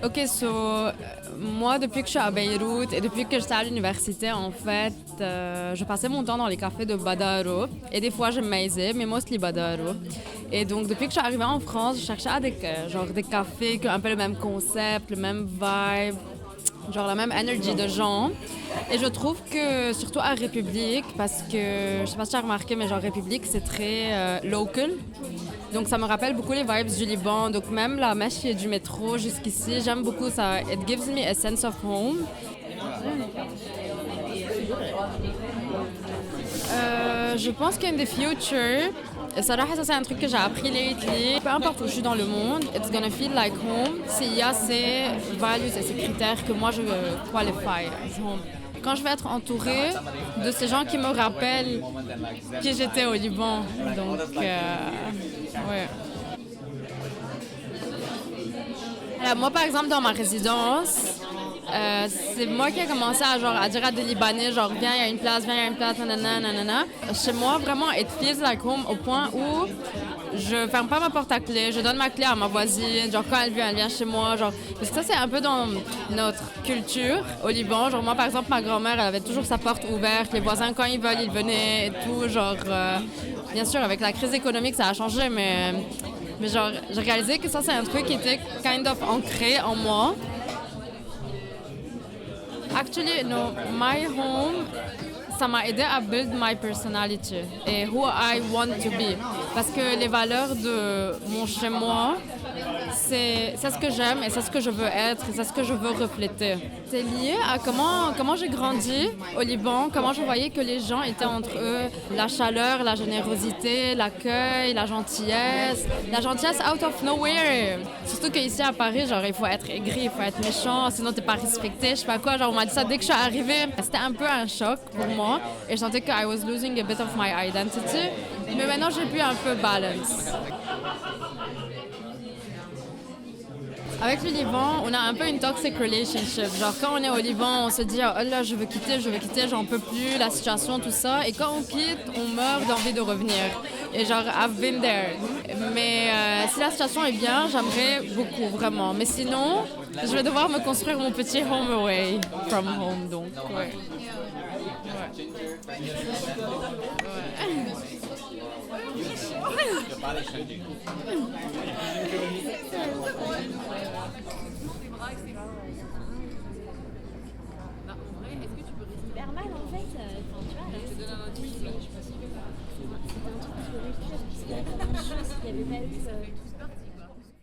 Ok, moi, depuis que je suis à Beyrouth et depuis que j'étais à l'université, en fait, je passais mon temps dans les cafés de Badaro. Et des fois, je maisais, mais mostly Badaro. Et donc, depuis que je suis arrivée en France, je cherchais des cafés qui ont un peu le même concept, le même vibe, genre la même energy de gens. Et je trouve que, surtout à République, parce que, je sais pas si tu as remarqué, mais genre République, c'est très local. Donc ça me rappelle beaucoup les vibes du Liban. Donc même la mèche qui est du métro jusqu'ici, j'aime beaucoup ça. It gives me a sense of home. Je pense qu'in the future, ça c'est un truc que j'ai appris lately. Peu importe où je suis dans le monde, it's gonna feel like home s'il y a ces values et ces critères que moi je qualify as home. Quand je vais être entourée de ces gens qui me rappellent qui j'étais au Liban. Donc, ouais. Alors, moi, par exemple, dans ma résidence, c'est moi qui ai commencé à dire à des Libanais, genre, viens, il y a une place, nanana, nanana. Chez moi, vraiment, it feels like home au point où je ferme pas ma porte à clé, je donne ma clé à ma voisine, genre, quand elle vient chez moi, genre, parce que ça, c'est un peu dans notre culture au Liban. Genre, moi, par exemple, ma grand-mère, elle avait toujours sa porte ouverte, les voisins, quand ils veulent, ils venaient et tout, genre, bien sûr, avec la crise économique, ça a changé, mais genre, j'ai réalisé que ça, c'est un truc qui était kind of ancré en moi. Actually, no, my home, ça m'a aidé à build my personality et who I want to be. Parce que les valeurs de mon chez-moi, c'est ce que j'aime et c'est ce que je veux être et c'est ce que je veux refléter. C'est lié à comment j'ai grandi au Liban, comment je voyais que les gens étaient entre eux, la chaleur, la générosité, l'accueil, la gentillesse out of nowhere. Surtout qu'ici à Paris, genre il faut être aigri, il faut être méchant, sinon t'es pas respecté, je sais pas quoi. Genre on m'a dit ça dès que je suis arrivée. C'était un peu un choc pour moi et je sentais que I was losing a bit of my identity. Mais maintenant j'ai pu un peu balance. Avec le Liban, on a un peu une toxic relationship. Genre, quand on est au Liban, on se dit « Oh là, je veux quitter, j'en peux plus, la situation, tout ça. » Et quand on quitte, on meurt d'envie de revenir. Et genre, I've been there. Mais si la situation est bien, j'aimerais beaucoup, vraiment. Mais sinon, je vais devoir me construire mon petit home away from home, donc, ouais. Hyper mal en fait, enfin, tu vois, là, je te donne un indice, c'était un truc sur le réfléchir, parce qu'il y avait pas eu